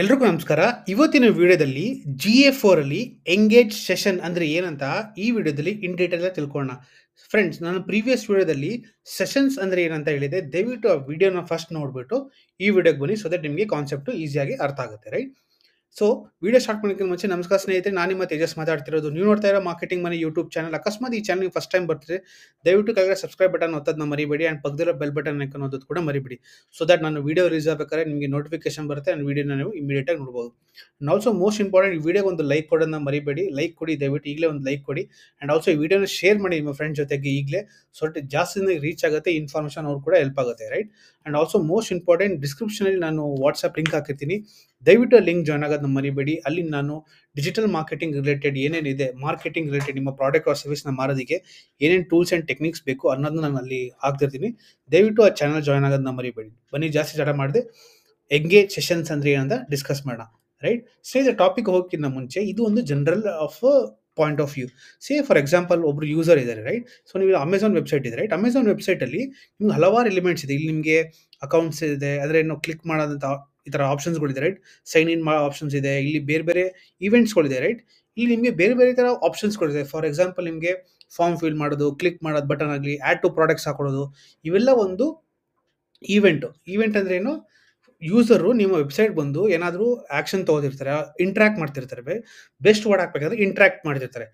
ಎಲ್ರಿಗೂ ನಮಸ್ಕಾರ. ಇವತ್ತಿನ ವಿಡಿಯೋದಲ್ಲಿ GA4 ಅಲ್ಲಿ ಎಂಗೇಜ್ ಸೆಷನ್ ಅಂದ್ರೆ ಏನಂತ ಈ ವಿಡಿಯೋದಲ್ಲಿ ಇನ್ ಡೀಟೇಲ್ ಆಗಿ ತಿಳ್ಕೊಳ್ಳೋಣ. ಫ್ರೆಂಡ್ಸ್, ನಾನು ಪ್ರೀವಿಯಸ್ ವಿಡಿಯೋದಲ್ಲಿ ಸೆಷನ್ಸ್ ಅಂದ್ರೆ ಏನಂತ ಹೇಳಿದೆ. ದಯವಿಟ್ಟು ಆ ವಿಡಿಯೋನ ಫಸ್ಟ್ ನೋಡ್ಬಿಟ್ಟು ಈ ವಿಡಿಯೋಗೆ ಬನ್ನಿ, ಸೊ ದಟ್ ನಿಮಗೆ ಕಾನ್ಸೆಪ್ಟ್ ಈಸಿಯಾಗಿ ಅರ್ಥ ಆಗುತ್ತೆ, ರೈಟ್? ಸೊ ವಿಡಿಯೋ ಸ್ಟಾರ್ಟ್ ಮಾಡೋಕ್ಕಿಂತ ಮುಂಚೆ ನಮಸ್ಕಾರ ಸ್ನೇಹಿತರೆ, ನಾನು ನಿಮ್ಮ ತೇಜಸ್ ಮಾತಾಡ್ತಿರೋದು. ನೀವು ನೋಡ್ತಾ ಇರೋ ಮಾರ್ಕೆಟಿಂಗ್ ಮನಿ ಯೂಟ್ಯೂಬ್ ಚಾನಲ್. ಅಕಸ್ಮಾತ್ ಈ ಚಾನಲ್ ಫಸ್ಟ್ ಟೈಮ್ ಬರ್ತಿದ್ರೆ ದಯವಿಟ್ಟು ಕೆಳಗಡೆ ಸಬ್ಸ್ಕ್ರೈಬ್ ಬಟನ್ ಒತ್ತೋದನ್ನ ಮರಿಬೇಡಿ, ಅಂಡ್ ಪಕ್ಕದಲ್ಲಿರೋ ಬೆಲ್ ಬಟನ್ ಐಕಾನ್ ಒತ್ತೋದು ಕೂಡ ಮರಿಬೇಡಿ, ಸೊ ದಟ್ ನಾನು ವಿಡಿಯೋ ರಿಲೀಸ್ ಆಗಬೇಕಾದ್ರೆ ನಿಮಗೆ ನೋಟಿಫಿಕೇಶನ್ ಬರುತ್ತೆ ಅಂಡ್ ವಿಡಿಯೋನ ನೀವು ಇಮಿಡಿಯೇಟ್ ಆಗಿ ನೋಡಬಹುದು. ಅಂಡ್ ಆಲ್ಸೋ ಮೋಸ್ಟ್ ಇಂಪಾರ್ಟೆಂಟ್, ಈ ವಿಡಿಯೋಗೆ ಒಂದು ಲೈಕ್ ಕೊಡೋದನ್ನ ಮರಿಬೇಡಿ. ಲೈಕ್ ಕೊಡಿ, ದಯವಿಟ್ಟು ಈಗಲೇ ಒಂದು ಲೈಕ್ ಕೊಡಿ. ಅಂಡ್ ಆಲ್ಸೋ ಈ ವಿಡಿಯೋನ ಶೇರ್ ಮಾಡಿ ನಿಮ್ಮ ಫ್ರೆಂಡ್ಸ್ ಜೊತೆಗೆ ಈಗಲೇ, ಸೊ ದಟ್ ಜಾಸ್ತಿ ರೀಚ್ ಆಗುತ್ತೆ, ಇನ್ಫಾರ್ಮೇಷನ್ ಅವ್ರು ಕೂಡ ಹೆಲ್ಪ್ ಆಗುತ್ತೆ, right? And also most important, description ಅಲ್ಲಿ ನಾನು ವಾಟ್ಸ್ಆಪ್ ಲಿಂಕ್ ಹಾಕಿರ್ತೀನಿ. ದಯವಿಟ್ಟು ಲಿಂಕ್ ಜಾಯ್ನ್ ಆಗೋದನ್ನ ಮರಿಬೇಡಿ. ಅಲ್ಲಿ ನಾನು ಡಿಜಿಟಲ್ ಮಾರ್ಕೆಟಿಂಗ್ ರಿಲೇಟೆಡ್ ಏನೇನಿದೆ, ಮಾರ್ಕೆಟಿಂಗ್ ರಿಲೇಟೆಡ್ ನಿಮ್ಮ ಪ್ರಾಡಕ್ಟ್ ಆರ್ ಸರ್ವಿಸ್ನ ಮಾರೋದಕ್ಕೆ ಏನೇನು ಟೂಲ್ಸ್ ಆ್ಯಂಡ್ ಟೆಕ್ನಿಕ್ಸ್ ಬೇಕು ಅನ್ನೋದನ್ನ ನಾನು ಅಲ್ಲಿ ಹಾಕ್ತಿರ್ತೀನಿ. ದಯವಿಟ್ಟು ಆ ಚಾನಲ್ ಜಾಯ್ನ್ ಆಗೋದನ್ನ ಮರಿಬೇಡಿ. ಬನ್ನಿ, ಜಾಸ್ತಿ ತಡ ಮಾಡಿದೆ ಎಂಗೇಜ್ ಸೆಷನ್ಸ್ ಅಂದ್ರೆ ಏನಂತ ಡಿಸ್ಕಸ್ ಮಾಡೋಣ, ರೈಟ್? ಸ್ನೇಹಿತರೆ, ಟಾಪಿಕ್ ಹೋಗೋಕ್ಕಿಂತ ಮುಂಚೆ ಇದು ಒಂದು general of point of view. Say for example ಒಬ್ರು ಯೂಸರ್ ಇದ್ದಾರೆ, ರೈಟ್? ಸೊ ನೀವು ಅಮೆಝಾನ್ ವೆಬ್ಸೈಟ್ ಇದೆ, ರೈಟ್? ಅಮೆಝಾನ್ ವೆಬ್ಸೈಟಲ್ಲಿ ನಿಮ್ಗೆ ಹಲವಾರು ಎಲಿಮೆಂಟ್ಸ್ ಇದೆ. ಇಲ್ಲಿ ನಿಮಗೆ ಅಕೌಂಟ್ಸ್ ಇದೆ, ಅಂದರೆ ಏನು ಕ್ಲಿಕ್ ಮಾಡೋದಂತ ಈ ಥರ ಆಪ್ಷನ್ಸ್ಗಳಿದೆ, ರೈಟ್? ಸೈನ್ ಇನ್ ಮಾಡೋ ಆಪ್ಷನ್ಸ್ ಇದೆ, ಇಲ್ಲಿ ಬೇರೆ ಬೇರೆ ಇವೆಂಟ್ಸ್ಗಳಿದೆ, ರೈಟ್? ಇಲ್ಲಿ ನಿಮಗೆ ಬೇರೆ ಬೇರೆ ಥರ ಆಪ್ಷನ್ಸ್ಗಳಿದೆ. ಫಾರ್ ಎಕ್ಸಾಂಪಲ್ ನಿಮಗೆ ಫಾರ್ಮ್ ಫಿಲ್ ಮಾಡೋದು, ಕ್ಲಿಕ್ ಮಾಡೋದು ಬಟನ್ ಆಗಲಿ, ಆ್ಯಡ್ ಟು ಪ್ರಾಡಕ್ಟ್ಸ್ ಹಾಕೊಳ್ಳೋದು, ಇವೆಲ್ಲ ಒಂದು ಈವೆಂಟ್ ಅಂದ್ರೆ ಏನು? ಯೂಸರು ನಿಮ್ಮ ವೆಬ್ಸೈಟ್ ಬಂದು ಏನಾದರೂ ಆಕ್ಷನ್ ತಗೋತಿರ್ತಾರೆ, ಇಂಟ್ರಾಕ್ಟ್ ಮಾಡ್ತಿರ್ತಾರೆ. ಬೆಸ್ಟ್ ವರ್ಡ್ ಹಾಕ್ಬೇಕಾದ್ರೆ ಇಂಟ್ರಾಕ್ಟ್ ಮಾಡ್ತಿರ್ತಾರೆ.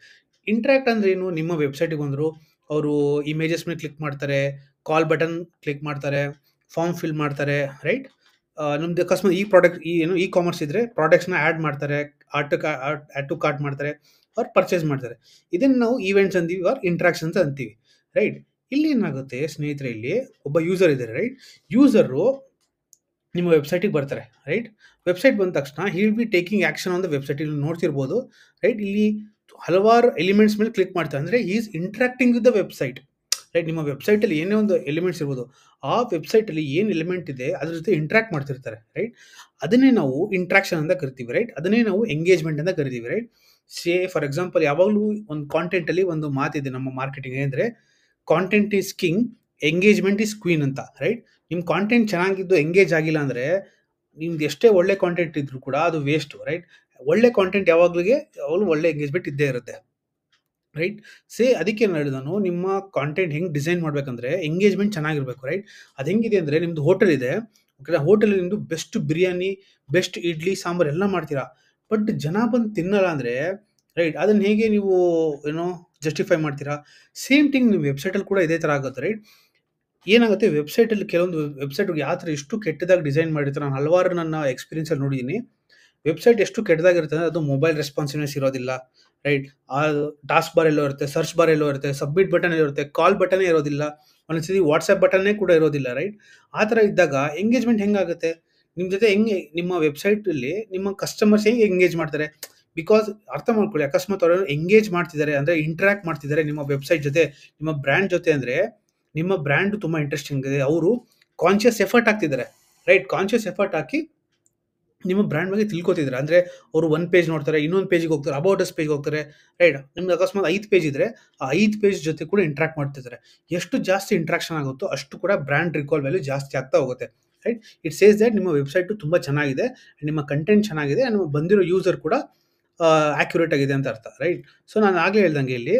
ಇಂಟ್ರಾಕ್ಟ್ ಅಂದ್ರೆ ಏನು? ನಿಮ್ಮ ವೆಬ್ಸೈಟಿಗೆ ಬಂದರು ಅವರು ಇಮೇಜಸ್ ಮೇಲೆ ಕ್ಲಿಕ್ ಮಾಡ್ತಾರೆ, ಕಾಲ್ ಬಟನ್ ಕ್ಲಿಕ್ ಮಾಡ್ತಾರೆ, ಫಾರ್ಮ್ ಫಿಲ್ ಮಾಡ್ತಾರೆ, ರೈಟ್? ನಮ್ದು ಅಕಸ್ಮಾತ್ ಈ ಪ್ರಾಡಕ್ಟ್ ಇ ಕಾಮರ್ಸ್ ಇದ್ರೆ ಪ್ರಾಡಕ್ಟ್ಸ್ನ ಆ್ಯಡ್ ಮಾಡ್ತಾರೆ, ಆ್ಯಡ್ ಟು ಕಾರ್ಟ್ ಮಾಡ್ತಾರೆ, ಅವ್ರು ಪರ್ಚೇಸ್ ಮಾಡ್ತಾರೆ. ಇದನ್ನು ನಾವು ಈವೆಂಟ್ಸ್ ಅಂತೀವಿ, ಆರ್ ಇಂಟ್ರಾಕ್ಷನ್ಸ್ ಅಂತೀವಿ, ರೈಟ್? ಇಲ್ಲಿ ಏನಾಗುತ್ತೆ ಸ್ನೇಹಿತರೆ, ಇಲ್ಲಿ ಒಬ್ಬ ಯೂಸರ್ ಇದ್ದಾರೆ, ರೈಟ್? ಯೂಸರು ನಿಮ್ಮ ವೆಬ್ಸೈಟಿಗೆ ಬರ್ತಾರೆ, ರೈಟ್? ವೆಬ್ಸೈಟ್ ಬಂದ ತಕ್ಷಣ he will be taking action on the website. ಇಲ್ಲಿ ನೋಡ್ತಿರ್ಬೋದು, ರೈಟ್? ಇಲ್ಲಿ ಹಲವಾರು ಎಲಿಮೆಂಟ್ಸ್ ಮೇಲೆ ಕ್ಲಿಕ್ ಮಾಡ್ತಾರೆ, ಅಂದರೆ he is interacting with the website, right? ನಿಮ್ಮ ವೆಬ್ಸೈಟಲ್ಲಿ ಏನೇ ಒಂದು ಎಲಿಮೆಂಟ್ಸ್ ಇರ್ಬೋದು, ಆ ವೆಬ್ಸೈಟಲ್ಲಿ ಏನು ಎಲಿಮೆಂಟ್ ಇದೆ ಅದ್ರ ಜೊತೆ ಇಂಟ್ರಾಕ್ಟ್ ಮಾಡ್ತಿರ್ತಾರೆ, ರೈಟ್? ಅದನ್ನೇ ನಾವು ಇಂಟ್ರಾಕ್ಷನ್ ಅಂತ ಕರಿತೀವಿ, ರೈಟ್? ಅದನ್ನೇ ನಾವು ಎಂಗೇಜ್ಮೆಂಟ್ ಅಂತ ಕರಿತೀವಿ, ರೈಟ್? ಸೇ ಫಾರ್ ಎಕ್ಸಾಂಪಲ್, ಯಾವಾಗಲೂ ಒಂದು ಕಾಂಟೆಂಟಲ್ಲಿ ಒಂದು ಮಾತಿದೆ ನಮ್ಮ ಮಾರ್ಕೆಟಿಂಗ್, ಏನಂದರೆ content is king, engagement is queen ಅಂತ, ರೈಟ್? ನಿಮ್ಮ ಕಾಂಟೆಂಟ್ ಚೆನ್ನಾಗಿದ್ದು ಎಂಗೇಜ್ ಆಗಿಲ್ಲ ಅಂದರೆ ನಿಮ್ದು ಎಷ್ಟೇ ಒಳ್ಳೆ ಕಾಂಟೆಂಟ್ ಇದ್ರೂ ಕೂಡ ಅದು ವೇಸ್ಟ್, ರೈಟ್? ಒಳ್ಳೆ ಕಾಂಟೆಂಟ್ ಯಾವಾಗಲೂ ಒಳ್ಳೆ ಎಂಗೇಜ್ಮೆಂಟ್ ಇದ್ದೇ ಇರುತ್ತೆ, ರೈಟ್? ಅದಕ್ಕೆ ನಾನು ಹೇಳಿದನು, ನಿಮ್ಮ ಕಾಂಟೆಂಟ್ ಹೆಂಗೆ ಡಿಸೈನ್ ಮಾಡಬೇಕಂದ್ರೆ ಎಂಗೇಜ್ಮೆಂಟ್ ಚೆನ್ನಾಗಿರಬೇಕು, ರೈಟ್? ಅದು ಹೆಂಗಿದೆ ಅಂದರೆ, ನಿಮ್ಮದು ಹೋಟೆಲ್ ಇದೆ, ಓಕೆ? ಹೋಟೆಲ್ ನಿಮ್ಮದು ಬೆಸ್ಟ್ ಬಿರಿಯಾನಿ, ಬೆಸ್ಟ್ ಇಡ್ಲಿ ಸಾಂಬಾರು ಎಲ್ಲ ಮಾಡ್ತೀರಾ, ಬಟ್ ಜನ ಬಂದು ತಿನ್ನಲ್ಲ ಅಂದರೆ, ರೈಟ್? ಅದನ್ನು ಹೇಗೆ ನೀವು ಏನೋ ಜಸ್ಟಿಫೈ ಮಾಡ್ತೀರಾ? ಸೇಮ್ ಥಿಂಗ್ ನಿಮ್ಮ ವೆಬ್ಸೈಟಲ್ಲಿ ಕೂಡ ಇದೇ ಥರ ಆಗುತ್ತೆ, ರೈಟ್? ಏನಾಗುತ್ತೆ, ವೆಬ್ಸೈಟಲ್ಲಿ ಕೆಲವೊಂದು ವೆಬ್ಸೈಟ್‌ಗಳು ಯಾವ ಥರ ಎಷ್ಟು ಕೆಟ್ಟದಾಗಿ ಡಿಸೈನ್ ಮಾಡಿರ್ತಾರೆ, ನಾನು ಹಲವಾರು ನನ್ನ ಎಕ್ಸ್‌ಪೀರಿಯನ್ಸಲ್ಲಿ ನೋಡಿದ್ದೀನಿ. ವೆಬ್ಸೈಟ್ ಎಷ್ಟು ಕೆಟ್ಟದಾಗಿರುತ್ತೆ ಅಂದರೆ, ಅದು ಮೊಬೈಲ್ ರೆಸ್ಪಾನ್ಸಿವ್‌ನೆಸ್ ಇರೋದಿಲ್ಲ, ರೈಟ್? ಆ ಟಾಸ್ಕ್ ಬಾರ್ ಎಲ್ಲೋ ಇರುತ್ತೆ, ಸರ್ಚ್ ಬಾರ್ ಎಲ್ಲೋ ಇರುತ್ತೆ, ಸಬ್ಮಿಟ್ ಬಟನ್ ಎಲ್ಲೋ ಇರುತ್ತೆ, ಕಾಲ್ ಬಟನೇ ಇರೋದಿಲ್ಲ, ಒಂದೊಂದ್ಸತಿ ವಾಟ್ಸ್ಆ್ಯಪ್ ಬಟನ್ನೇ ಕೂಡ ಇರೋದಿಲ್ಲ, ರೈಟ್? ಆ ಥರ ಇದ್ದಾಗ ಎಂಗೇಜ್ಮೆಂಟ್ ಹೆಂಗಾಗುತ್ತೆ? ನಿಮ್ಮ ಜೊತೆ ಹೆಂಗೆ ನಿಮ್ಮ ವೆಬ್ಸೈಟಲ್ಲಿ ನಿಮ್ಮ ಕಸ್ಟಮರ್ಸ್ ಹೆಂಗೆ ಎಂಗೇಜ್ ಮಾಡ್ತಾರೆ? ಬಿಕಾಸ್ ಅರ್ಥ ಮಾಡ್ಕೊಳ್ಳಿ, ಅಕಸ್ಮಾತ್ ಅವರು ಎಂಗೇಜ್ ಮಾಡ್ತಿದ್ದಾರೆ ಅಂದರೆ, ಇಂಟರಾಕ್ಟ್ ಮಾಡ್ತಿದ್ದಾರೆ ನಿಮ್ಮ ವೆಬ್ಸೈಟ್ ಜೊತೆ, ನಿಮ್ಮ ಬ್ರ್ಯಾಂಡ್ ಜೊತೆ ಅಂದರೆ, ನಿಮ್ಮ ಬ್ರ್ಯಾಂಡ್ ತುಂಬಾ ಇಂಟ್ರೆಸ್ಟಿಂಗ್ ಇದೆ. ಅವರು ಕಾನ್ಷಿಯಸ್ ಎಫರ್ಟ್ ಹಾಕ್ತಿದ್ದಾರೆ, ರೈಟ್? ಕಾನ್ಷಿಯಸ್ ಎಫರ್ಟ್ ಹಾಕಿ ನಿಮ್ಮ ಬ್ರ್ಯಾಂಡ್ ಬಗ್ಗೆ ತಿಳ್ಕೊತಿದ್ದಾರೆ. ಅಂದರೆ ಅವರು ಒಂದು ಪೇಜ್ ನೋಡ್ತಾರೆ, ಇನ್ನೊಂದು ಪೇಜಿಗೆ ಹೋಗ್ತಾರೆ, ಅಬೌಟ್ ಅಸ್ ಪೇಜ್‌ಗೆ ಹೋಗ್ತಾರೆ, ರೈಟ್? ನಿಮ್ದು ಅಕಸ್ಮಾತ್ 5 ಪೇಜ್ ಇದ್ರೆ, ಆ 5 ಪೇಜ್ ಜೊತೆ ಕೂಡ ಇಂಟರಾಕ್ಟ್ ಮಾಡ್ತಿದ್ದಾರೆ. ಎಷ್ಟು ಜಾಸ್ತಿ ಇಂಟರಾಕ್ಷನ್ ಆಗುತ್ತೋ ಅಷ್ಟು ಕೂಡ ಬ್ರ್ಯಾಂಡ್ ರಿಕಾಲ್ ವ್ಯಾಲ್ಯೂ ಜಾಸ್ತಿ ಆಗ್ತಾ ಹೋಗುತ್ತೆ, ರೈಟ್? ಇಟ್ ಸೇಸ್ ದ್ಯಾಟ್ ನಿಮ್ಮ ವೆಬ್ಸೈಟು ತುಂಬ ಚೆನ್ನಾಗಿದೆ, ನಿಮ್ಮ ಕಂಟೆಂಟ್ ಚೆನ್ನಾಗಿದೆ, ನಿಮ್ಮ ಬಂದಿರೋ ಯೂಸರ್ ಕೂಡ ಆಕ್ಯುರೇಟ್ ಆಗಿದೆ ಅಂತ ಅರ್ಥ, ರೈಟ್? ಸೊ ನಾನು ಆಗಲೇ ಹೇಳ್ದಂಗೆ ಇಲ್ಲಿ,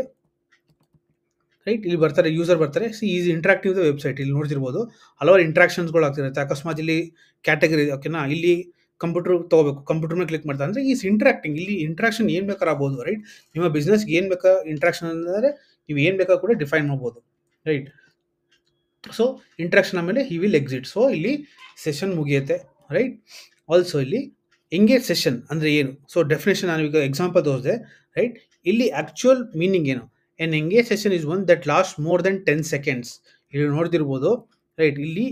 ರೈಟ್? ಇಲ್ಲಿ ಬರ್ತಾರೆ, ಯೂಸರ್ ಬರ್ತಾರೆ, ಈಸ್ ಇಂಟ್ರಾಕ್ಟಿವ್ ದ ವೆಬ್ಸೈಟ್. ಇಲ್ಲಿ ನೋಡ್ತಿರ್ಬೋದು ಹಲವಾರು ಇಂಟ್ರಾಕ್ಷನ್ಸ್‌ಗಳು ಆಗ್ತಿರುತ್ತೆ. ಅಕಸ್ಮಾತ್ ಇಲ್ಲಿ ಕ್ಯಾಟಗರಿ, ಓಕೆನಾ? ಇಲ್ಲಿ ಕಂಪ್ಯೂಟರ್ ತಗೋಬೇಕು, ಕಂಪ್ಯೂಟರ್ ಮೇಲೆ ಕ್ಲಿಕ್ ಮಾಡ್ತಾರೆ ಅಂದರೆ ಈಸ್ ಇಂಟ್ರಾಕ್ಟಿಂಗ್. ಇಲ್ಲಿ ಇಂಟ್ರಾಕ್ಷನ್ ಏನು ಬೇಕಾದ್ರೂ ಆಗ್ಬೋದು, ರೈಟ್? ನಿಮ್ಮ ಬಿಸ್ನೆಸ್‌ಗೆ ಏನು ಬೇಕಾ ಇಂಟ್ರಾಕ್ಷನ್ ಅಂದರೆ ನೀವು ಏನು ಬೇಕಾದ್ರೂ ಕೂಡ ಡಿಫೈನ್ ಮಾಡ್ಬೋದು, ರೈಟ್? ಸೊ ಇಂಟ್ರಾಕ್ಷನ್ ಆದಮೇಲೆ ಹಿ ವಿಲ್ ಎಕ್ಸಿಟ್. ಸೊ ಇಲ್ಲಿ ಸೆಷನ್ ಮುಗಿಯುತ್ತೆ, ರೈಟ್? ಆಲ್ಸೋ ಇಲ್ಲಿ ಎಂಗೇಜ್ ಸೆಷನ್ ಅಂದರೆ ಏನು? ಸೊ ಡೆಫಿನೇಷನ್ ನಾನು ಈಗ ಎಕ್ಸಾಂಪಲ್ ತೋರಿಸಿದೆ, ರೈಟ್? ಇಲ್ಲಿ ಆ್ಯಕ್ಚುಯಲ್ ಮೀನಿಂಗ್ ಏನು? N engage session is one that last more than 10 seconds. ಇಲ್ಲಿ ನೋಡ್ತಿರ್ಬೋದು, ರೈಟ್? ಇಲ್ಲಿ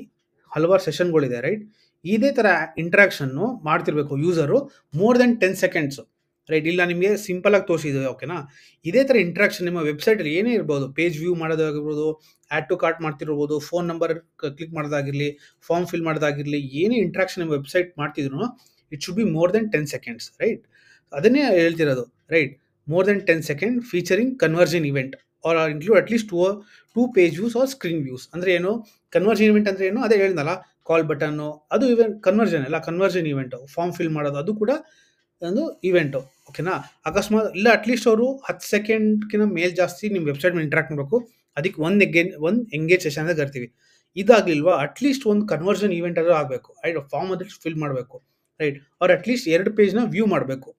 ಹಲವಾರು ಸೆಷನ್ಗಳಿದೆ, ರೈಟ್? ಇದೇ ಥರ ಇಂಟ್ರಾಕ್ಷನ್ನು ಮಾಡ್ತಿರ್ಬೇಕು user more than 10 seconds, right? ಇಲ್ಲ ನಿಮಗೆ ಸಿಂಪಲ್ ಆಗಿ ತೋರಿಸಿದೆ, ಓಕೆನಾ? ಇದೇ ಥರ ಇಂಟ್ರಾಕ್ಷನ್ ನಿಮ್ಮ ವೆಬ್ಸೈಟಲ್ಲಿ ಏನೇ ಇರ್ಬೋದು, ಪೇಜ್ ವ್ಯೂ ಮಾಡೋದಾಗಿರ್ಬೋದು, ಆ್ಯಡ್ ಟು ಕಾರ್ಟ್ ಮಾಡ್ತಿರ್ಬೋದು, ಫೋನ್ ನಂಬರ್ ಕ್ಲಿಕ್ ಮಾಡೋದಾಗಿರಲಿ, ಫಾರ್ಮ್ ಫಿಲ್ ಮಾಡೋದಾಗಿರಲಿ, ಏನೇ ಇಂಟ್ರಾಕ್ಷನ್ ನಿಮ್ಮ ವೆಬ್ಸೈಟ್ ಮಾಡ್ತಿದ್ರು it should be more than 10 seconds, right? ಅದನ್ನೇ ಹೇಳ್ತಿರೋದು, right? More than 10 second featuring conversion event or include at least two page views or screen views. ಅಂದರೆ ಏನು? Conversion event ಅಂದರೆ ಏನು? ಅದೇ ಹೇಳಿದ್ನಲ್ಲ, ಕಾಲ್ ಬಟನ್ನು, ಅದು ಇವೆಂಟ್ ಕನ್ವರ್ಜನ್ ಎಲ್ಲ ಕನ್ವರ್ಜನ್ ಇವೆಂಟು. ಫಾರ್ಮ್ ಫಿಲ್ ಮಾಡೋದು ಅದು ಕೂಡ ಒಂದು ಇವೆಂಟು. ಓಕೆನಾ? ಅಕಸ್ಮಾತ್ ಇಲ್ಲ ಅಟ್ಲೀಸ್ಟ್ ಅವರು 10 ಸೆಕೆಂಡ್ಗಿಂತ ಮೇಲ್ ಜಾಸ್ತಿ ನಿಮ್ಮ ವೆಬ್ಸೈಟ್ ಮೇಲೆ ಇಂಟ್ರಾಕ್ಟ್ ಮಾಡಬೇಕು. ಅದಕ್ಕೆ ಒಂದು ಎಂಗೇಜ್ ಸೆಷನ್ ಅಂತ ಕರಿತೀವಿ. ಇದಾಗಲಿಲ್ವಾ ಅಟ್ಲೀಸ್ಟ್ ಒಂದು ಕನ್ವರ್ಜನ್ ಇವೆಂಟ್ ಆದರೂ ಆಗಬೇಕು. ರೈಟ್? ಫಾರ್ಮ್ ಅದ್ರಲ್ಲಿ ಫಿಲ್ ಮಾಡಬೇಕು. ರೈಟ್? ಅವ್ರು ಅಟ್ಲೀಸ್ಟ್ 2 ಪೇಜ್ನ ವ್ಯೂ ಮಾಡಬೇಕು.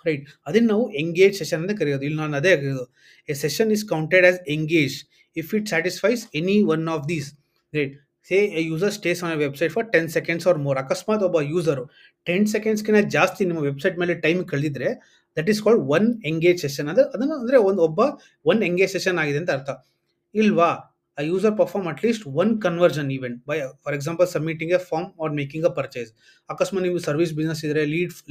ರೈಟ್? ಅದನ್ನು ನಾವು ಎಂಗೇಜ್ ಸೆಷನ್ ಅಂತ ಕರೆಯೋದು. ಇಲ್ಲಿ ನಾನು ಅದೇ ಕರೆಯೋದು. A session is counted as engage if it satisfies any one of these. Right? Say a user stays on a website for 10 seconds or more. ಅಕಸ್ಮಾತ್ ಒಬ್ಬ ಯೂಸರು 10 ಸೆಕೆಂಡ್ಸ್ಗಿಂತ ಜಾಸ್ತಿ ನಿಮ್ಮ ವೆಬ್ಸೈಟ್ ಮೇಲೆ ಟೈಮ್ ಕಳೆದಿದ್ರೆ that is called one engage session. ಅದನ್ನು ಅಂದರೆ one engage session ಆಗಿದೆ ಅಂತ ಅರ್ಥ. ಇಲ್ವಾ? a user perform at least one conversion event by, for example, submitting a form or making a purchase. ಅಕಸ್ಮಾತ್ ನೀವು ಸರ್ವಿಸ್ ಬಿಸ್ನೆಸ್ ಇದ್ರೆ,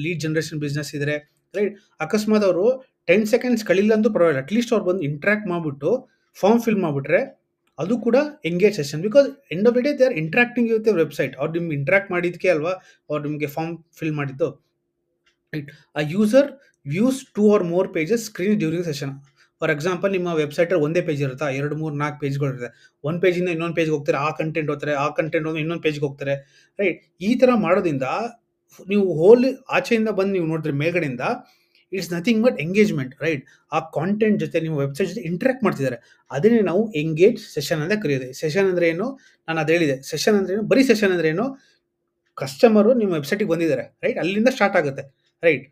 ಲೀಡ್ ಜನರೇಷನ್ ಬಿಸ್ನೆಸ್ ಇದ್ರೆ, ರೈಟ್? ಅಕಸ್ಮಾತ್ ಅವರು 10 ಸೆಕೆಂಡ್ಸ್ ಕಳಿಲ್ಲ ಅಂದ್ರೂ ಪರವಾಗಿಲ್ಲ, ಅಟ್ಲೀಸ್ಟ್ ಅವ್ರು ಬಂದು ಇಂಟ್ರಾಕ್ಟ್ ಮಾಡಿಬಿಟ್ಟು ಫಾರ್ಮ್ ಫಿಲ್ ಮಾಡಿಬಿಟ್ರೆ ಅದು ಕೂಡ engage session. Because end of the day they are interacting with the website. ಅವ್ರು ನಿಮ್ಗೆ ಇಂಟ್ರಾಕ್ಟ್ ಮಾಡಿದ್ದಕ್ಕೆ ಅಲ್ವಾ ಅವ್ರು ನಿಮಗೆ ಫಾರ್ಮ್ ಫಿಲ್ ಮಾಡಿದ್ದು. Right? a user views 2 or more pages screen during session. For example, ನಿಮ್ಮ ವೆಬ್ಸೈಟಲ್ಲಿ ಒಂದೇ ಪೇಜ್ ಇರುತ್ತಾ, 2, 3, 4 ಪೇಜ್ಗಳಿರುತ್ತೆ. ಒಂದು ಪೇಜಿಂದ ಇನ್ನೊಂದು ಪೇಜ್ಗೆ ಹೋಗ್ತಾರೆ, ಆ ಕಂಟೆಂಟ್ ಓದ್ತಾರೆ, ಆ ಕಂಟೆಂಟ್ ಓದಿ ಇನ್ನೊಂದು ಪೇಜ್ಗೆ ಹೋಗ್ತಾರೆ. ರೈಟ್? ಈ ಥರ ಮಾಡೋದ್ರಿಂದ ನೀವು ಹೋಲ್ ಆಚೆಯಿಂದ ಬಂದು ನೀವು ನೋಡಿದ್ರೆ ಮೇಲ್ಗಡೆಯಿಂದ it's nothing but engagement. Right? ಆ ಕಾಂಟೆಂಟ್ ಜೊತೆ ನಿಮ್ಮ ವೆಬ್ಸೈಟ್ ಜೊತೆ ಇಂಟ್ರಾಕ್ಟ್ ಮಾಡ್ತಿದ್ದಾರೆ. ಅದನ್ನೇ ನಾವು ಎಂಗೇಜ್ ಸೆಷನ್ ಅಂತ ಕರೆಯೋದು. ಸೆಷನ್ ಅಂದರೆ ಏನು? ನಾನು ಅದು ಹೇಳಿದೆ. ಸೆಷನ್ ಅಂದ್ರೆ ಏನು? ಬರೀ ಸೆಷನ್ ಅಂದ್ರೆ ಏನು? ಕಸ್ಟಮರು ನಿಮ್ಮ ವೆಬ್ಸೈಟಿಗೆ ಬಂದಿದ್ದಾರೆ, ರೈಟ್? ಅಲ್ಲಿಂದ ಸ್ಟಾರ್ಟ್ ಆಗುತ್ತೆ, ರೈಟ್?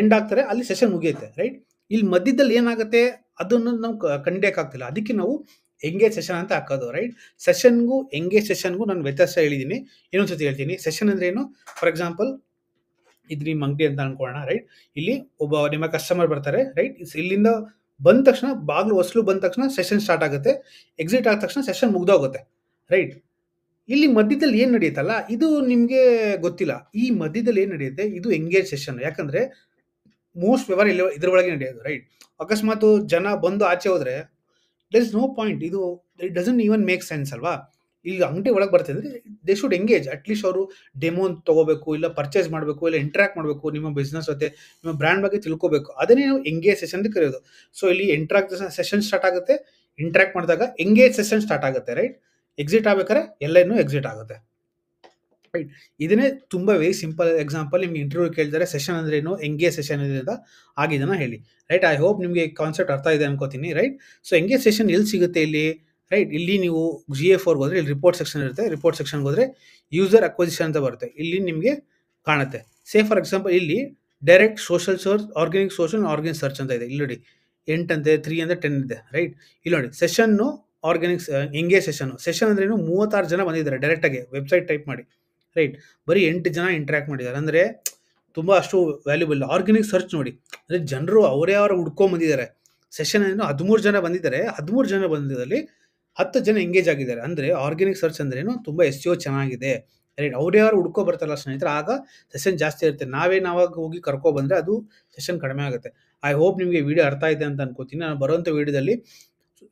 ಎಂಡ್ ಆಗ್ತಾರೆ, ಅಲ್ಲಿ ಸೆಷನ್ ಮುಗಿಯುತ್ತೆ. ರೈಟ್? ಇಲ್ಲಿ ಮಧ್ಯದಲ್ಲಿ ಏನಾಗುತ್ತೆ ಅದನ್ನು ನಾವು ಕಂಡಿಡಿಯೋಕ್ಕಾಗ್ತಿಲ್ಲ. ಅದಕ್ಕೆ ನಾವು ಎಂಗೇಜ್ ಸೆಷನ್ ಅಂತ ಹಾಕೋದು. ರೈಟ್? ಸೆಷನ್ಗೂ ಎಂಗೇಜ್ ಸೆಷನ್ಗೂ ನಾನು ವ್ಯತ್ಯಾಸ ಹೇಳಿದ್ದೀನಿ. ಇನ್ನೊಂದ್ಸತಿ ಹೇಳ್ತೀನಿ. ಸೆಷನ್ ಅಂದ್ರೆ ಏನು? ಫಾರ್ ಎಕ್ಸಾಂಪಲ್, ಇದು ನಿಮ್ಮ ಅಂಗಡಿ ಅಂತ ಅನ್ಕೊಳ್ಳೋಣ. ರೈಟ್? ಇಲ್ಲಿ ಒಬ್ಬ ನಿಮ್ಮ ಕಸ್ಟಮರ್ ಬರ್ತಾರೆ. ರೈಟ್? ಇಲ್ಲಿಂದ ಬಂದ ತಕ್ಷಣ, ಬಾಗಿಲು ಹೊಸಲು ಬಂದ ತಕ್ಷಣ ಸೆಷನ್ ಸ್ಟಾರ್ಟ್ ಆಗುತ್ತೆ. ಎಕ್ಸಿಟ್ ಆದ ತಕ್ಷಣ ಸೆಷನ್ ಮುಗ್ದೋಗುತ್ತೆ. ರೈಟ್? ಇಲ್ಲಿ ಮಧ್ಯದಲ್ಲಿ ಏನು ನಡೆಯುತ್ತಲ್ಲ, ಇದು ನಿಮಗೆ ಗೊತ್ತಿಲ್ಲ. ಈ ಮಧ್ಯದಲ್ಲಿ ಏನು ನಡೆಯುತ್ತೆ ಇದು ಎಂಗೇಜ್ ಸೆಷನ್. ಯಾಕಂದ್ರೆ ಮೋಸ್ಟ್ ವ್ಯವಹಾರ ಇಲ್ಲಿ ಇದ್ರ ಒಳಗೆ ನಡೆಯೋದು. ರೈಟ್? ಅಕಸ್ಮಾತ್ ಜನ ಬಂದು ಆಚೆ ಹೋದ್ರೆ ದೇರ್ ಇಸ್ ನೋ ಪಾಯಿಂಟ್. ಇದು it doesn't even make sense ಅಲ್ವಾ? ಈಗ ಅಂಗಡಿ ಒಳಗೆ ಬರ್ತಿದ್ರೆ ದೇ ಶುಡ್ ಎಂಗೇಜ್. ಅಟ್ಲೀಸ್ಟ್ ಅವರು ಡೆಮೋ ತಗೋಬೇಕು, ಇಲ್ಲ ಪರ್ಚೇಸ್ ಮಾಡಬೇಕು, ಇಲ್ಲ ಇಂಟ್ರಾಕ್ಟ್ ಮಾಡಬೇಕು, ನಿಮ್ಮ ಬಿಸ್ನೆಸ್ ಜೊತೆ ನಿಮ್ಮ ಬ್ರ್ಯಾಂಡ್ ಬಗ್ಗೆ ತಿಳ್ಕೋಬೇಕು. ಅದನ್ನೇ ನಾವು ಎಂಗೇಜ್ ಸೆಷನ್ ಅಂತ ಕರೆಯೋದು. ಸೊ ಇಲ್ಲಿ ಇಂಟ್ರಾಕ್ಟ್ ಸೆಷನ್ ಸ್ಟಾರ್ಟ್ ಆಗುತ್ತೆ, ಇಂಟ್ರಾಕ್ಟ್ ಮಾಡಿದಾಗ ಎಂಗೇಜ್ ಸೆಷನ್ ಸ್ಟಾರ್ಟ್ ಆಗುತ್ತೆ. ರೈಟ್? ಎಕ್ಸಿಟ್ ಆಗ್ಬೇಕಾದ್ರೆ ಎಲ್ಲನೂ ಎಕ್ಸಿಟ್ ಆಗುತ್ತೆ. ರೈಟ್? ಇದನ್ನೇ ತುಂಬ ವೆರಿ ಸಿಂಪಲ್ ಎಕ್ಸಾಂಪಲ್. ನಿಮ್ಗೆ ಇಂಟರ್ವ್ಯೂ ಕೇಳಿದರೆ ಸೆಷನ್ ಅಂದ್ರೆ ಏನು, ಎಂಗೇಜ್ ಸೆಷನ್ ಇದರಿಂದ ಆಗಿದ್ದನ್ನ ಹೇಳಿ. ರೈಟ್? ಐ ಹೋಪ್ ನಿಮಗೆ ಕಾನ್ಸೆಪ್ಟ್ ಅರ್ಥ ಇದೆ ಅನ್ಕೋತೀನಿ. ರೈಟ್? ಸೊ ಎಂಗೇಜ್ ಸೆಷನ್ ಎಲ್ಲಿ ಸಿಗುತ್ತೆ ಇಲ್ಲಿ? ರೈಟ್? ಇಲ್ಲಿ ನೀವು GA4 ಹೋದ್ರೆ ಇಲ್ಲಿ ರಿಪೋರ್ಟ್ ಸೆಕ್ಷನ್ ಇರುತ್ತೆ. ರಿಪೋರ್ಟ್ ಸೆಕ್ಷನ್ಗೆ ಹೋದ್ರೆ ಯೂಸರ್ ಅಕ್ವಿಸಿಷನ್ ಅಂತ ಬರುತ್ತೆ. ಇಲ್ಲಿ ನಿಮಗೆ ಕಾಣುತ್ತೆ. ಸೇ ಫಾರ್ ಎಕ್ಸಾಂಪಲ್, ಇಲ್ಲಿ direct social search, organic social, organic search ಅಂತ ಇದೆ. ಇಲ್ಲಿ ನೋಡಿ 8 ಅಂತೆ, 3 ಅಂದ್ರೆ 10 ಇದೆ. ರೈಟ್? ಇಲ್ಲಿ ನೋಡಿ ಸೆಷನ್ನು ಆರ್ಗ್ಯಾನಿಕ್ ಎಂಗೇಜ್ ಸೆಷನ್ ಅಂದ್ರೆ ಏನು? 36 ಜನ ಬಂದಿದ್ದಾರೆ ಡೈರೆಕ್ಟಾಗಿ ವೆಬ್ಸೈಟ್ ಟೈಪ್ ಮಾಡಿ. ರೈಟ್? ಬರೀ 8 ಜನ ಇಂಟ್ರಾಕ್ಟ್ ಮಾಡಿದ್ದಾರೆ ಅಂದರೆ ತುಂಬ ಅಷ್ಟು ವ್ಯಾಲ್ಯೂಬಲ್. ಆರ್ಗ್ಯಾನಿಕ್ ಸರ್ಚ್ ನೋಡಿ, ಅಂದರೆ ಜನರು ಅವರೇ ಹುಡ್ಕೊಂಡ್ ಬಂದಿದ್ದಾರೆ. ಸೆಷನ್ ಏನು 13 ಜನ ಬಂದಿದ್ದಾರೆ. 13 ಜನ ಬಂದಿದ್ದಲ್ಲಿ 10 ಜನ ಎಂಗೇಜ್ ಆಗಿದ್ದಾರೆ. ಅಂದರೆ ಆರ್ಗ್ಯಾನಿಕ್ ಸರ್ಚ್ ಅಂದ್ರೇನು? ತುಂಬ SEO ಚೆನ್ನಾಗಿದೆ. ರೈಟ್? ಅವರೇ ಹುಡ್ಕೊ ಬರ್ತಾರಲ್ಲ ಸ್ನೇಹಿತರೆ, ಆಗ ಸೆಷನ್ ಜಾಸ್ತಿ ಇರುತ್ತೆ. ನಾವಾಗ ಹೋಗಿ ಕರ್ಕೊ ಬಂದರೆ ಅದು ಸೆಷನ್ ಕಡಿಮೆ ಆಗುತ್ತೆ. ಐ ಹೋಪ್ ನಿಮಗೆ ವಿಡಿಯೋ ಅರ್ಥ ಇದೆ ಅಂತ ಅನ್ಕೋತೀನಿ. ನಾನು ಬರುವಂಥ ವಿಡಿಯೋದಲ್ಲಿ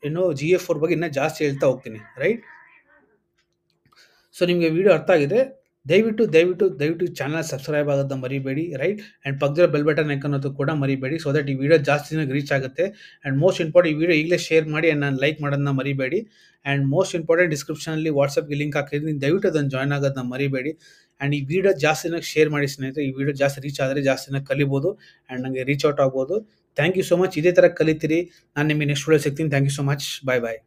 ಇನ್ನೂ GA4 ಬಗ್ಗೆ ಇನ್ನೂ ಜಾಸ್ತಿ ಹೇಳ್ತಾ ಹೋಗ್ತೀನಿ. ರೈಟ್? ಸೊ ನಿಮಗೆ ವಿಡಿಯೋ ಅರ್ಥ ಆಗಿದೆ, ದಯವಿಟ್ಟು ಚಾನಲ್ ಸಬ್ಸ್ಕ್ರೈಬ್ ಆಗೋದನ್ನ ಮರಿಬೇಡಿ. ರೈಟ್? ಆ್ಯಂಡ್ ಪಕ್ಕದಲ್ಲಿ ಬೆಲ್ ಬಟನ್ ಐಕನ್ ಅನ್ನೋದು ಕೂಡ ಮರಿಬೇಡಿ. ಸೊ ದಟ್ ಈ ವಿಡಿಯೋ ಜಾಸ್ತಿ ಜನಕ್ಕೆ ರೀಚ್ ಆಗುತ್ತೆ. ಆ್ಯಂಡ್ ಮೋಸ್ಟ್ ಇಂಪಾರ್ಟೆಂಟ್, ಈ ವಿಡಿಯೋ ಈಗಲೇ ಶೇರ್ ಮಾಡಿ ಆ್ಯಂಡ್ ನಾನು ಲೈಕ್ ಮಾಡೋದನ್ನ ಮರಿಬೇಡಿ. ಆ್ಯಂಡ್ ಮೋಸ್ಟ್ ಇಂಪಾರ್ಟೆಂಟ್, ಡಿಸ್ಕ್ರಿಪ್ಷನಲ್ಲಿ ವಾಟ್ಸಪ್ಗೆ ಲಿಂಕ್ ಹಾಕಿದ್ದೀನಿ, ದಯವಿಟ್ಟು ಅದನ್ನು ಜಾಯ್ನ್ ಆಗೋದನ್ನ ಮರಿಬೇಡಿ. ಆ್ಯಂಡ್ ಈ ವಿಡಿಯೋ ಜಾಸ್ತಿ ಜನಕ್ಕೆ ಶೇರ್ ಮಾಡಿ ಸ್ನೇಹಿತರೆ. ಈ ವಿಡಿಯೋ ಜಾಸ್ತಿ ರೀಚ್ ಆದರೆ ಜಾಸ್ತಿ ಜನಕ್ಕೆ ಕಲಿಬೋದು ಆ್ಯಂಡ್ ನನಗೆ ರೀಚ್ ಔಟ್ ಆಗ್ಬೋದು. Thank you so much. ಇದೇ ಥರ ಕಲಿತೀರಿ. ನಾನು ನಿಮಗೆ ನೆಕ್ಸ್ಟ್ ವಿಡಿಯೋ ಸಿಗ್ತೀನಿ. Thank you so much. Bye bye.